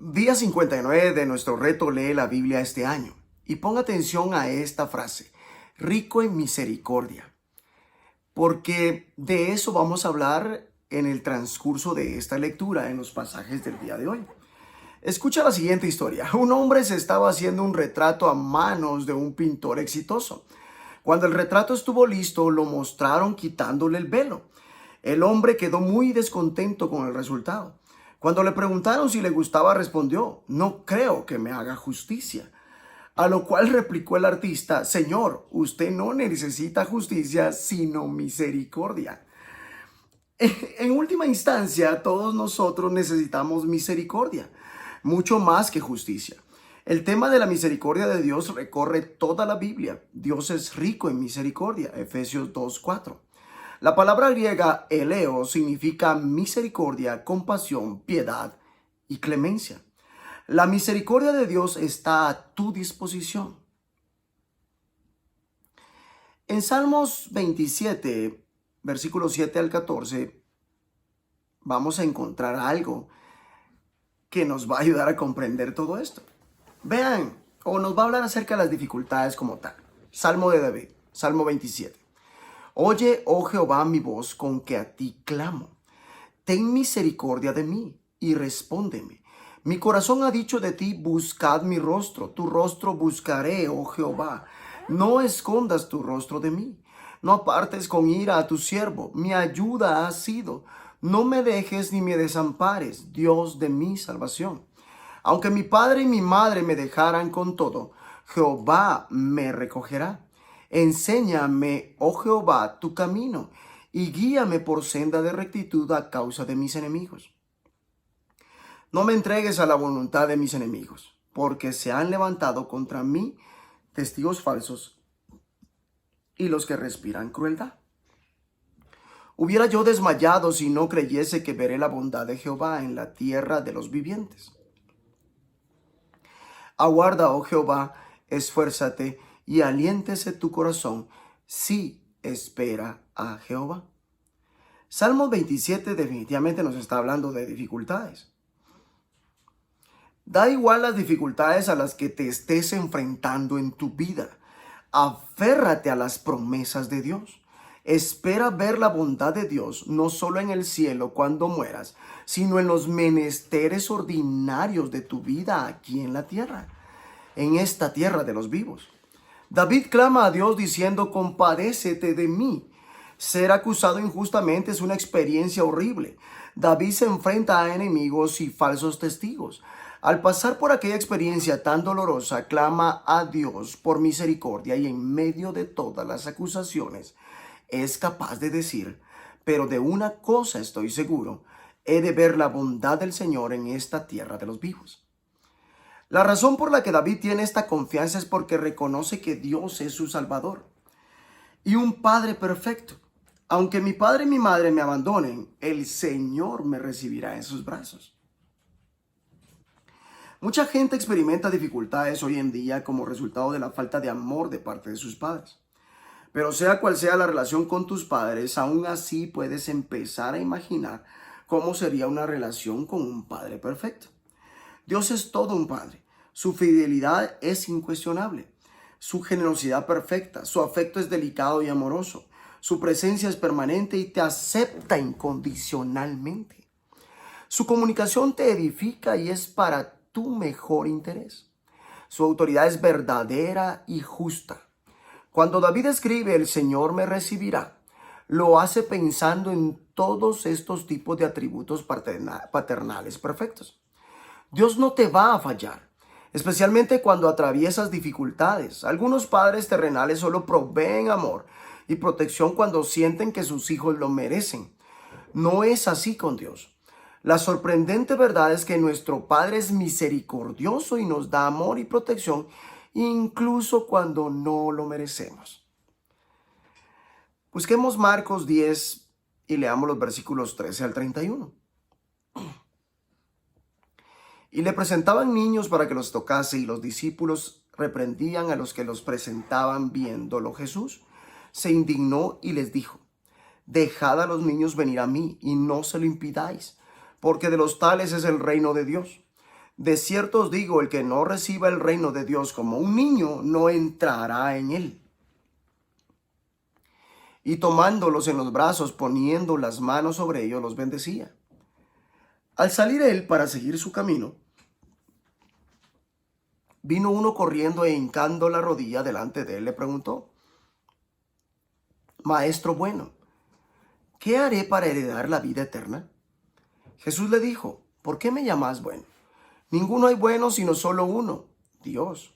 Día 59 de nuestro reto Lee la Biblia este año. Y ponga atención a esta frase, rico en misericordia, porque de eso vamos a hablar en el transcurso de esta lectura en los pasajes del día de hoy. Escucha la siguiente historia. Un hombre se estaba haciendo un retrato a manos de un pintor exitoso. Cuando el retrato estuvo listo, lo mostraron quitándole el velo. El hombre quedó muy descontento con el resultado. Cuando le preguntaron si le gustaba, respondió: "No creo que me haga justicia". A lo cual replicó el artista: "Señor, usted no necesita justicia, sino misericordia". En última instancia, todos nosotros necesitamos misericordia, mucho más que justicia. El tema de la misericordia de Dios recorre toda la Biblia. Dios es rico en misericordia, Efesios 2:4. La palabra griega eleo significa misericordia, compasión, piedad y clemencia. La misericordia de Dios está a tu disposición. En Salmos 27, versículos 7 al 14, vamos a encontrar algo que nos va a ayudar a comprender todo esto. Vean, o nos va a hablar acerca de las dificultades como tal. Salmo de David, Salmo 27. Oye, oh Jehová, mi voz con que a ti clamo. Ten misericordia de mí y respóndeme. Mi corazón ha dicho de ti: buscad mi rostro. Tu rostro buscaré, oh Jehová. No escondas tu rostro de mí. No apartes con ira a tu siervo. Mi ayuda has sido. No me dejes ni me desampares, Dios de mi salvación. Aunque mi padre y mi madre me dejaran, con todo, Jehová me recogerá. Enséñame, oh Jehová, tu camino, y guíame por senda de rectitud a causa de mis enemigos. No me entregues a la voluntad de mis enemigos, porque se han levantado contra mí testigos falsos y los que respiran crueldad. Hubiera yo desmayado si no creyese que veré la bondad de Jehová en la tierra de los vivientes. Aguarda, oh Jehová, esfuérzate y aliéntese tu corazón, sí, espera a Jehová. Salmo 27 definitivamente nos está hablando de dificultades. Da igual las dificultades a las que te estés enfrentando en tu vida. Aférrate a las promesas de Dios. Espera ver la bondad de Dios, no solo en el cielo cuando mueras, sino en los menesteres ordinarios de tu vida aquí en la tierra, en esta tierra de los vivos. David clama a Dios diciendo: compadécete de mí. Ser acusado injustamente es una experiencia horrible. David se enfrenta a enemigos y falsos testigos. Al pasar por aquella experiencia tan dolorosa, clama a Dios por misericordia, y en medio de todas las acusaciones es capaz de decir: pero de una cosa estoy seguro, he de ver la bondad del Señor en esta tierra de los vivos. La razón por la que David tiene esta confianza es porque reconoce que Dios es su Salvador y un Padre perfecto. Aunque mi padre y mi madre me abandonen, el Señor me recibirá en sus brazos. Mucha gente experimenta dificultades hoy en día como resultado de la falta de amor de parte de sus padres. Pero sea cual sea la relación con tus padres, aún así puedes empezar a imaginar cómo sería una relación con un Padre perfecto. Dios es todo un Padre. Su fidelidad es incuestionable, su generosidad perfecta, su afecto es delicado y amoroso, su presencia es permanente y te acepta incondicionalmente. Su comunicación te edifica y es para tu mejor interés. Su autoridad es verdadera y justa. Cuando David escribe: el Señor me recibirá, lo hace pensando en todos estos tipos de atributos paternales perfectos. Dios no te va a fallar, especialmente cuando atraviesas dificultades. Algunos padres terrenales solo proveen amor y protección cuando sienten que sus hijos lo merecen. No es así con Dios. La sorprendente verdad es que nuestro Padre es misericordioso y nos da amor y protección incluso cuando no lo merecemos. Busquemos Marcos 10 y leamos los versículos 13 al 31. Y le presentaban niños para que los tocase, y los discípulos reprendían a los que los presentaban. Viéndolo Jesús se indignó y les dijo: dejad a los niños venir a mí, y no se lo impidáis, porque de los tales es el reino de Dios. De cierto os digo, el que no reciba el reino de Dios como un niño, no entrará en él. Y tomándolos en los brazos, poniendo las manos sobre ellos, los bendecía. Al salir él para seguir su camino, vino uno corriendo e hincando la rodilla delante de él, le preguntó: Maestro bueno, ¿qué haré para heredar la vida eterna? Jesús le dijo: ¿Por qué me llamas bueno? Ninguno hay bueno sino solo uno, Dios.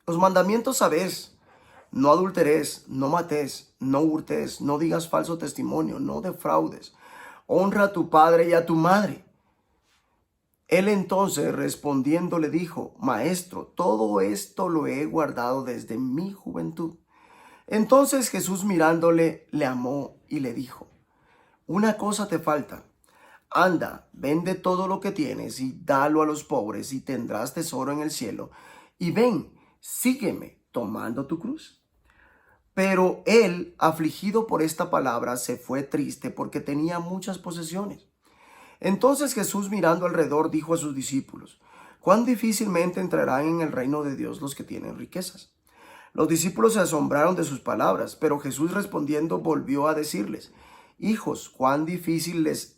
Los mandamientos sabes: no adulteres, no mates, no hurtes, no digas falso testimonio, no defraudes, honra a tu padre y a tu madre. Él entonces respondiendo le dijo: Maestro, todo esto lo he guardado desde mi juventud. Entonces Jesús mirándole, le amó y le dijo: Una cosa te falta. Anda, vende todo lo que tienes y dalo a los pobres y tendrás tesoro en el cielo. Y ven, sígueme tomando tu cruz. Pero él, afligido por esta palabra, se fue triste porque tenía muchas posesiones. Entonces Jesús, mirando alrededor, dijo a sus discípulos: Cuán difícilmente entrarán en el reino de Dios los que tienen riquezas. Los discípulos se asombraron de sus palabras, pero Jesús respondiendo volvió a decirles: Hijos, cuán difícil les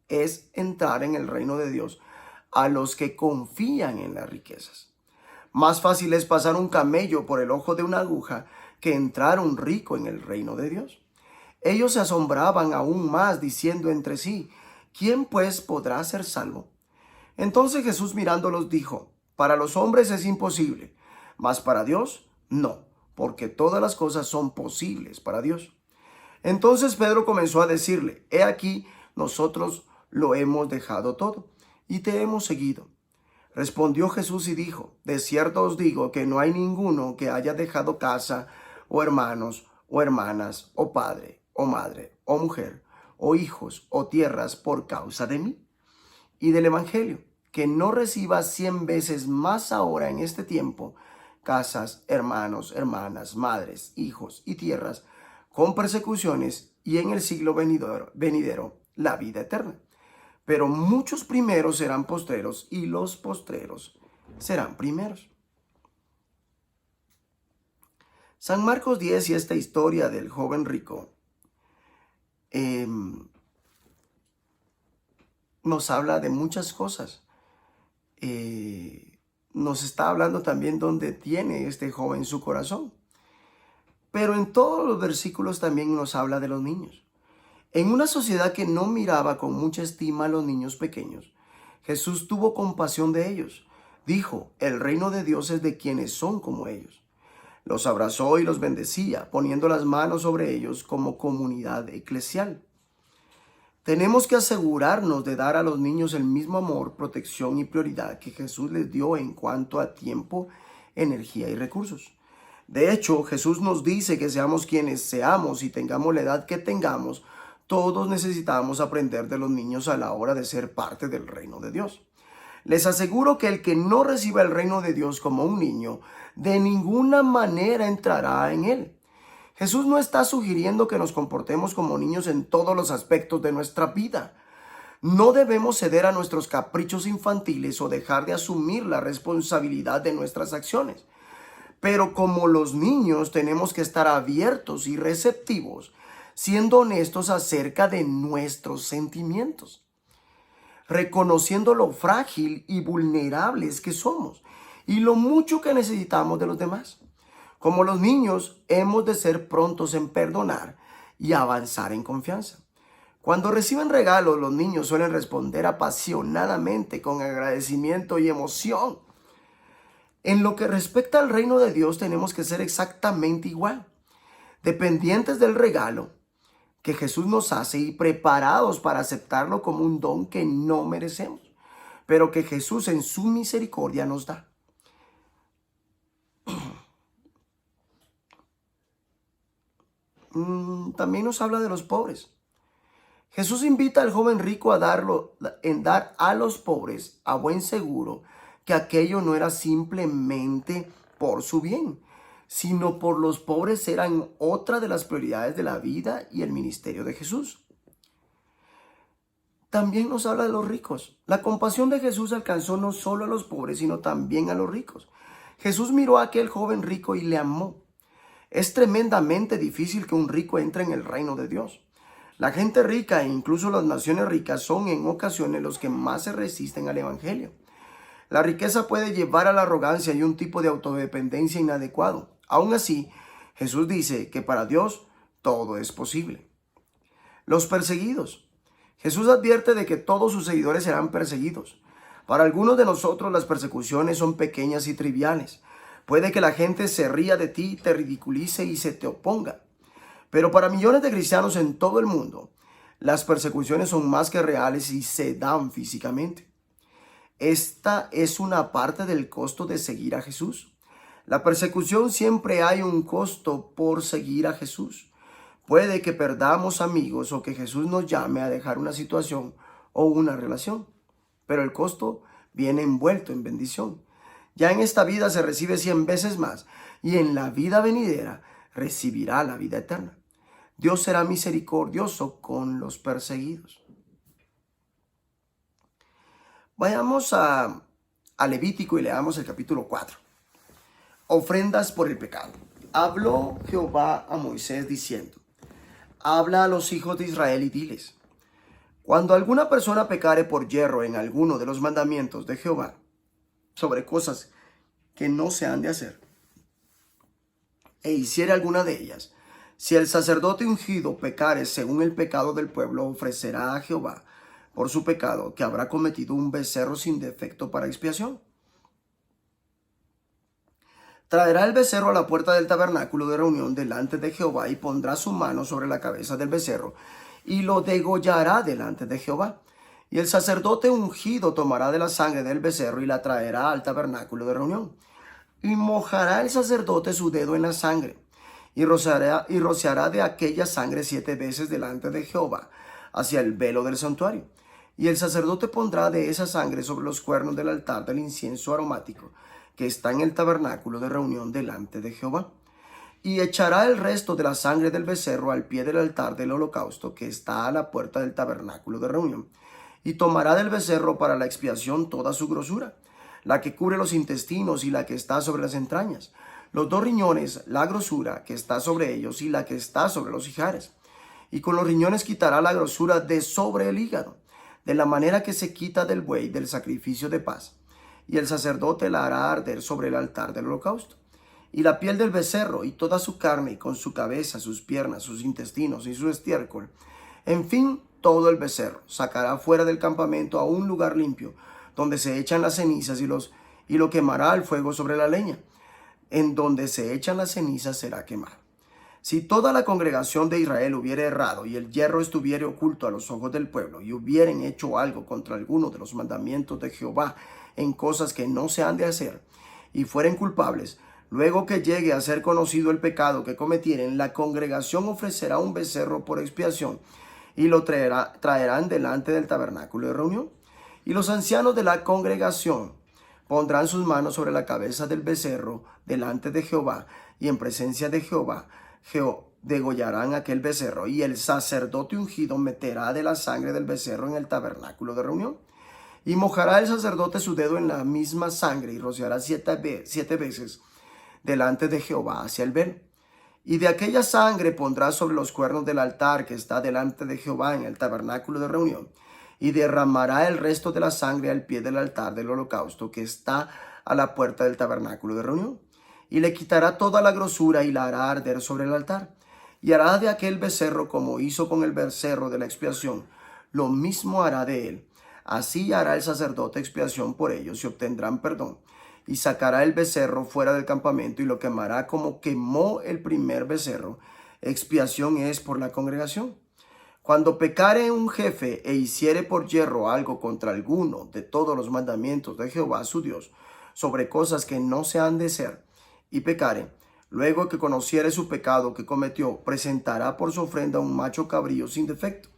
es entrar en el reino de Dios a los que confían en las riquezas. Más fácil es pasar un camello por el ojo de una aguja que entrar un rico en el reino de Dios. Ellos se asombraban aún más, diciendo entre sí: ¿Quién pues podrá ser salvo? Entonces Jesús mirándolos dijo: Para los hombres es imposible, mas para Dios no, porque todas las cosas son posibles para Dios. Entonces Pedro comenzó a decirle: He aquí, nosotros lo hemos dejado todo y te hemos seguido. Respondió Jesús y dijo: De cierto os digo que no hay ninguno que haya dejado casa, o hermanos, o hermanas, o padre, o madre, o mujer, o hijos, o tierras por causa de mí y del evangelio, que no reciba 100 veces más ahora en este tiempo casas, hermanos, hermanas, madres, hijos y tierras, con persecuciones, y en el siglo venidero la vida eterna. Pero muchos primeros serán postreros, y los postreros serán primeros. San Marcos 10 y esta historia del joven rico nos habla de muchas cosas. Nos está hablando también dónde tiene este joven su corazón. Pero en todos los versículos también nos habla de los niños. En una sociedad que no miraba con mucha estima a los niños pequeños, Jesús tuvo compasión de ellos. Dijo: el reino de Dios es de quienes son como ellos. Los abrazó y los bendecía, poniendo las manos sobre ellos como comunidad eclesial. Tenemos que asegurarnos de dar a los niños el mismo amor, protección y prioridad que Jesús les dio en cuanto a tiempo, energía y recursos. De hecho, Jesús nos dice que seamos quienes seamos y tengamos la edad que tengamos, todos necesitamos aprender de los niños a la hora de ser parte del reino de Dios. Les aseguro que el que no reciba el reino de Dios como un niño, de ninguna manera entrará en él. Jesús no está sugiriendo que nos comportemos como niños en todos los aspectos de nuestra vida. No debemos ceder a nuestros caprichos infantiles o dejar de asumir la responsabilidad de nuestras acciones. Pero como los niños tenemos que estar abiertos y receptivos, siendo honestos acerca de nuestros sentimientos, reconociendo lo frágil y vulnerables que somos y lo mucho que necesitamos de los demás. Como los niños, hemos de ser prontos en perdonar y avanzar en confianza. Cuando reciben regalos, los niños suelen responder apasionadamente, con agradecimiento y emoción. En lo que respecta al reino de Dios, tenemos que ser exactamente igual, dependientes del regalo que Jesús nos hace y preparados para aceptarlo como un don que no merecemos, pero que Jesús en su misericordia nos da. También nos habla de los pobres. Jesús invita al joven rico a dar a los pobres a buen seguro que aquello no era simplemente por su bien, sino por los pobres eran otra de las prioridades de la vida y el ministerio de Jesús. también nos habla de los ricos. La compasión de Jesús alcanzó no solo a los pobres, sino también a los ricos. Jesús miró a aquel joven rico y le amó. Es tremendamente difícil que un rico entre en el reino de Dios. La gente rica e incluso las naciones ricas son en ocasiones los que más se resisten al evangelio. La riqueza puede llevar a la arrogancia y un tipo de autodependencia inadecuado. Aún así, Jesús dice que para Dios todo es posible. Los perseguidos. Jesús advierte de que todos sus seguidores serán perseguidos. Para algunos de nosotros las persecuciones son pequeñas y triviales. Puede que la gente se ría de ti, te ridiculice y se te oponga. Pero para millones de cristianos en todo el mundo, las persecuciones son más que reales y se dan físicamente. Esta es una parte del costo de seguir a Jesús. La persecución siempre hay un costo por seguir a Jesús. Puede que perdamos amigos o que Jesús nos llame a dejar una situación o una relación, pero el costo viene envuelto en bendición. Ya en esta vida se recibe 100 veces más y en la vida venidera recibirá la vida eterna. Dios será misericordioso con los perseguidos. Vayamos a Levítico y leamos el capítulo 4. Ofrendas por el pecado. Habló Jehová a Moisés diciendo: habla a los hijos de Israel y diles: cuando alguna persona pecare por yerro en alguno de los mandamientos de Jehová, sobre cosas que no se han de hacer, e hiciere alguna de ellas, si el sacerdote ungido pecare según el pecado del pueblo, ofrecerá a Jehová por su pecado que habrá cometido un becerro sin defecto para expiación. Traerá el becerro a la puerta del tabernáculo de reunión delante de Jehová y pondrá su mano sobre la cabeza del becerro y lo degollará delante de Jehová. Y el sacerdote ungido tomará de la sangre del becerro y la traerá al tabernáculo de reunión. Y mojará el sacerdote su dedo en la sangre y rociará de aquella sangre 7 veces delante de Jehová hacia el velo del santuario. Y el sacerdote pondrá de esa sangre sobre los cuernos del altar del incienso aromático que está en el tabernáculo de reunión delante de Jehová. Y echará el resto de la sangre del becerro al pie del altar del holocausto que está a la puerta del tabernáculo de reunión. Y tomará del becerro para la expiación toda su grosura, la que cubre los intestinos y la que está sobre las entrañas, los 2 riñones, la grosura que está sobre ellos y la que está sobre los ijares. Y con los riñones quitará la grosura de sobre el hígado, de la manera que se quita del buey del sacrificio de paz. Y el sacerdote la hará arder sobre el altar del holocausto. Y la piel del becerro y toda su carne, con su cabeza, sus piernas, sus intestinos y su estiércol, en fin, todo el becerro, sacará fuera del campamento a un lugar limpio, donde se echan las cenizas y lo quemará al fuego sobre la leña. En donde se echan las cenizas será quemado. Si toda la congregación de Israel hubiere errado y el yerro estuviere oculto a los ojos del pueblo y hubieren hecho algo contra alguno de los mandamientos de Jehová en cosas que no se han de hacer y fueren culpables, luego que llegue a ser conocido el pecado que cometieren, la congregación ofrecerá un becerro por expiación y lo traerán delante del tabernáculo de reunión. Y los ancianos de la congregación pondrán sus manos sobre la cabeza del becerro delante de Jehová, y en presencia de Jehová degollarán aquel becerro, y el sacerdote ungido meterá de la sangre del becerro en el tabernáculo de reunión. Y mojará el sacerdote su dedo en la misma sangre y rociará 7 veces delante de Jehová hacia el velo. Y de aquella sangre pondrá sobre los cuernos del altar que está delante de Jehová en el tabernáculo de reunión, y derramará el resto de la sangre al pie del altar del holocausto que está a la puerta del tabernáculo de reunión. Y le quitará toda la grosura y la hará arder sobre el altar. Y hará de aquel becerro como hizo con el becerro de la expiación, lo mismo hará de él. Así hará el sacerdote expiación por ellos y obtendrán perdón. Y sacará el becerro fuera del campamento y lo quemará como quemó el primer becerro. Expiación es por la congregación. Cuando pecare un jefe e hiciere por yerro algo contra alguno de todos los mandamientos de Jehová su Dios, sobre cosas que no se han de hacer, y pecare, luego que conociere su pecado que cometió, presentará por su ofrenda un macho cabrío sin defecto,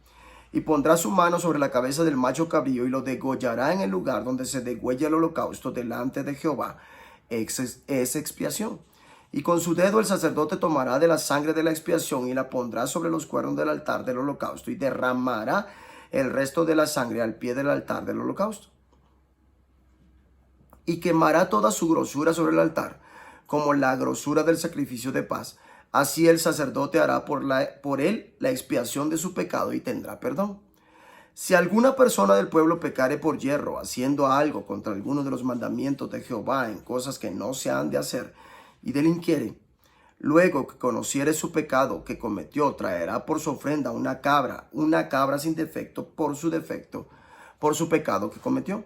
y pondrá su mano sobre la cabeza del macho cabrío y lo degollará en el lugar donde se degüella el holocausto delante de Jehová. Es expiación. Y con su dedo el sacerdote tomará de la sangre de la expiación y la pondrá sobre los cuernos del altar del holocausto y derramará el resto de la sangre al pie del altar del holocausto. Y quemará toda su grosura sobre el altar, como la grosura del sacrificio de paz. Así el sacerdote hará por él la expiación de su pecado y tendrá perdón. Si alguna persona del pueblo pecare por yerro, haciendo algo contra alguno de los mandamientos de Jehová en cosas que no se han de hacer, y delinquiere, luego que conociere su pecado que cometió, traerá por su ofrenda una cabra sin defecto por su pecado que cometió.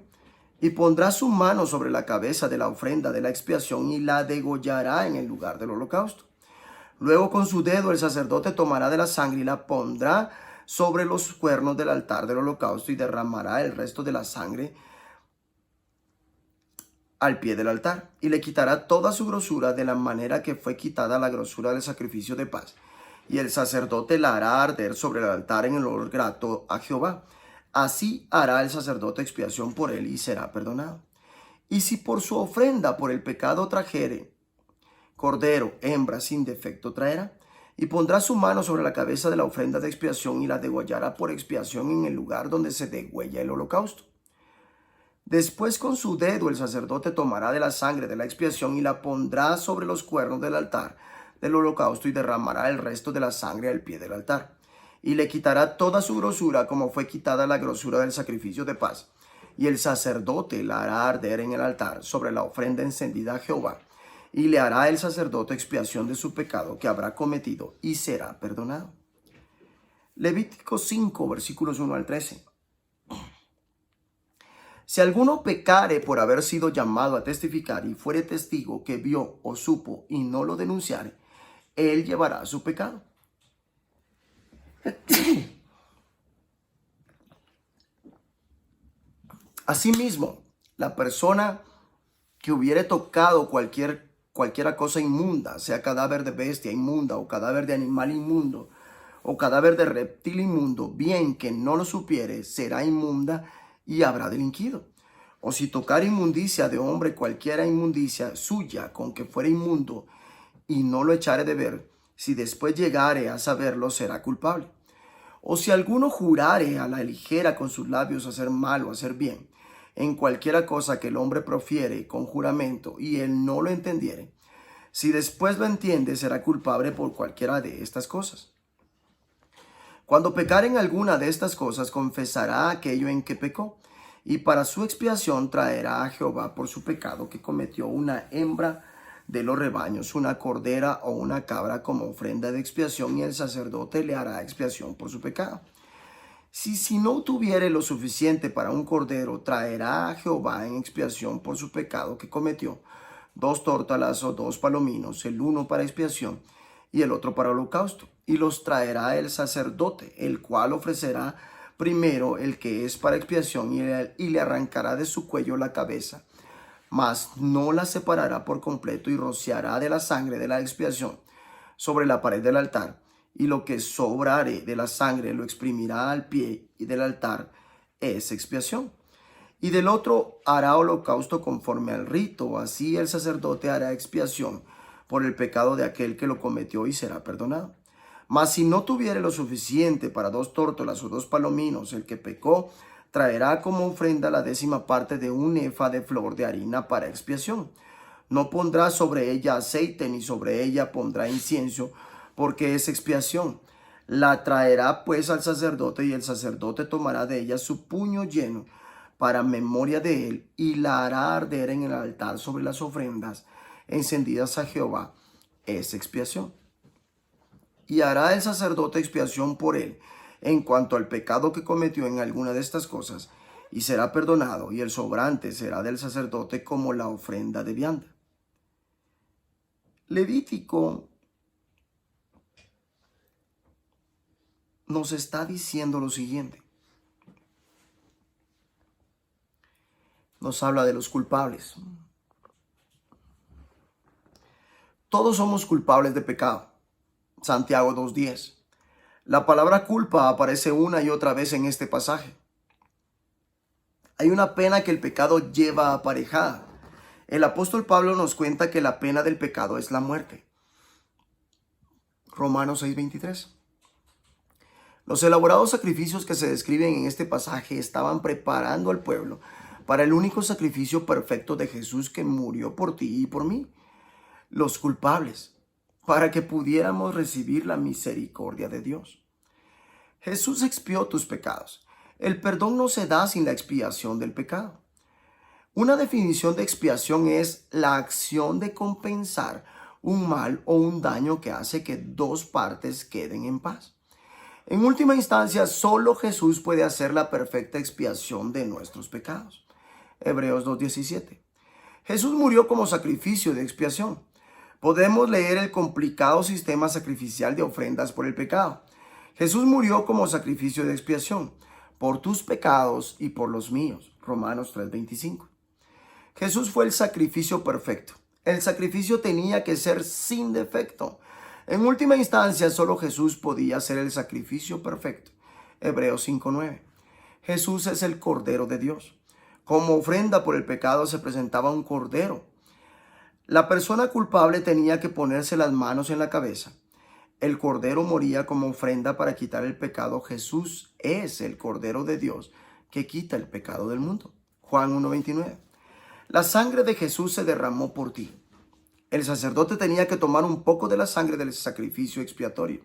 Y pondrá su mano sobre la cabeza de la ofrenda de la expiación y la degollará en el lugar del holocausto. Luego con su dedo el sacerdote tomará de la sangre y la pondrá sobre los cuernos del altar del holocausto y derramará el resto de la sangre al pie del altar. Y le quitará toda su grosura de la manera que fue quitada la grosura del sacrificio de paz. Y el sacerdote la hará arder sobre el altar en el olor grato a Jehová. Así hará el sacerdote expiación por él y será perdonado. Y si por su ofrenda por el pecado trajere cordero, hembra sin defecto traerá, y pondrá su mano sobre la cabeza de la ofrenda de expiación y la degollará por expiación en el lugar donde se degüella el holocausto. Después con su dedo el sacerdote tomará de la sangre de la expiación y la pondrá sobre los cuernos del altar del holocausto y derramará el resto de la sangre al pie del altar. Y le quitará toda su grosura como fue quitada la grosura del sacrificio de paz. Y el sacerdote la hará arder en el altar sobre la ofrenda encendida a Jehová. Y le hará el sacerdote expiación de su pecado que habrá cometido y será perdonado. Levítico 5, versículos 1 al 13. Si alguno pecare por haber sido llamado a testificar y fuere testigo que vio o supo y no lo denunciare, él llevará su pecado. Asimismo, la persona que hubiere tocado cualquiera cosa inmunda, sea cadáver de bestia inmunda o cadáver de animal inmundo o cadáver de reptil inmundo, bien que no lo supiere, será inmunda y habrá delinquido. O si tocar inmundicia de hombre, cualquiera inmundicia suya con que fuera inmundo y no lo echare de ver, si después llegare a saberlo, será culpable. O si alguno jurare a la ligera con sus labios hacer mal o hacer bien, en cualquiera cosa que el hombre profiere con juramento y él no lo entendiere, si después lo entiende, será culpable por cualquiera de estas cosas. Cuando pecare en alguna de estas cosas, confesará aquello en que pecó, y para su expiación traerá a Jehová por su pecado que cometió una hembra de los rebaños, una cordera o una cabra como ofrenda de expiación, y el sacerdote le hará expiación por su pecado. Si no tuviere lo suficiente para un cordero, traerá a Jehová en expiación por su pecado que cometió 2 tórtolas o 2 palominos, el uno para expiación y el otro para holocausto, y los traerá el sacerdote, el cual ofrecerá primero el que es para expiación y le arrancará de su cuello la cabeza, mas no la separará por completo, y rociará de la sangre de la expiación sobre la pared del altar, y lo que sobrare de la sangre lo exprimirá al pie y del altar, es expiación. Y del otro hará holocausto conforme al rito, así el sacerdote hará expiación por el pecado de aquel que lo cometió y será perdonado. Mas si no tuviere lo suficiente para 2 tórtolas o 2 palominos, el que pecó traerá como ofrenda la 10ª parte de un efa de flor de harina para expiación. No pondrá sobre ella aceite, ni sobre ella pondrá incienso, porque es expiación. La traerá pues al sacerdote, y el sacerdote tomará de ella su puño lleno para memoria de él, y la hará arder en el altar sobre las ofrendas encendidas a Jehová. Es expiación. Y hará el sacerdote expiación por él en cuanto al pecado que cometió en alguna de estas cosas, y será perdonado, y el sobrante será del sacerdote como la ofrenda de vianda. Levítico nos está diciendo lo siguiente. Nos habla de los culpables. Todos somos culpables de pecado. Santiago 2:10. La palabra culpa aparece una y otra vez en este pasaje. Hay una pena que el pecado lleva aparejada. El apóstol Pablo nos cuenta que la pena del pecado es la muerte. Romanos 6:23. Los elaborados sacrificios que se describen en este pasaje estaban preparando al pueblo para el único sacrificio perfecto de Jesús que murió por ti y por mí, los culpables, para que pudiéramos recibir la misericordia de Dios. Jesús expió tus pecados. El perdón no se da sin la expiación del pecado. Una definición de expiación es la acción de compensar un mal o un daño que hace que dos partes queden en paz. En última instancia, solo Jesús puede hacer la perfecta expiación de nuestros pecados. Hebreos 2:17. Jesús murió como sacrificio de expiación. Podemos leer el complicado sistema sacrificial de ofrendas por el pecado. Jesús murió como sacrificio de expiación, por tus pecados y por los míos. Romanos 3:25. Jesús fue el sacrificio perfecto. El sacrificio tenía que ser sin defecto. En última instancia, solo Jesús podía ser el sacrificio perfecto. Hebreos 5:9. Jesús es el Cordero de Dios. Como ofrenda por el pecado se presentaba un cordero. La persona culpable tenía que ponerse las manos en la cabeza. El cordero moría como ofrenda para quitar el pecado. Jesús es el Cordero de Dios que quita el pecado del mundo. Juan 1:29. La sangre de Jesús se derramó por ti. El sacerdote tenía que tomar un poco de la sangre del sacrificio expiatorio,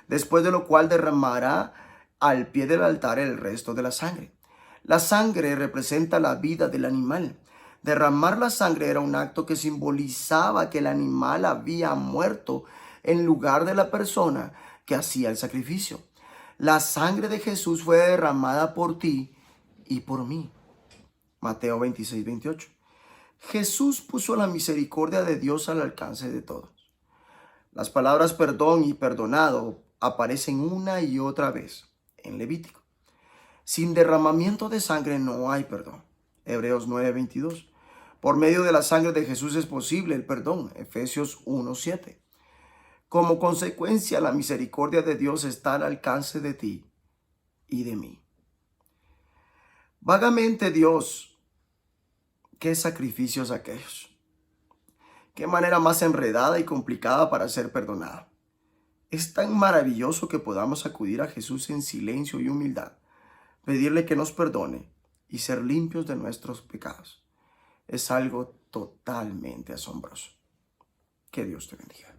después de lo cual derramará al pie del altar el resto de la sangre. La sangre representa la vida del animal. Derramar la sangre era un acto que simbolizaba que el animal había muerto en lugar de la persona que hacía el sacrificio. La sangre de Jesús fue derramada por ti y por mí. Mateo 26:28. Jesús puso la misericordia de Dios al alcance de todos. Las palabras perdón y perdonado aparecen una y otra vez en Levítico. Sin derramamiento de sangre no hay perdón. Hebreos 9:22. Por medio de la sangre de Jesús es posible el perdón. Efesios 1:7. Como consecuencia, la misericordia de Dios está al alcance de ti y de mí. Vagamente, Dios, ¿qué sacrificios aquellos? ¿Qué manera más enredada y complicada para ser perdonado? Es tan maravilloso que podamos acudir a Jesús en silencio y humildad, pedirle que nos perdone y ser limpios de nuestros pecados. Es algo totalmente asombroso. Que Dios te bendiga.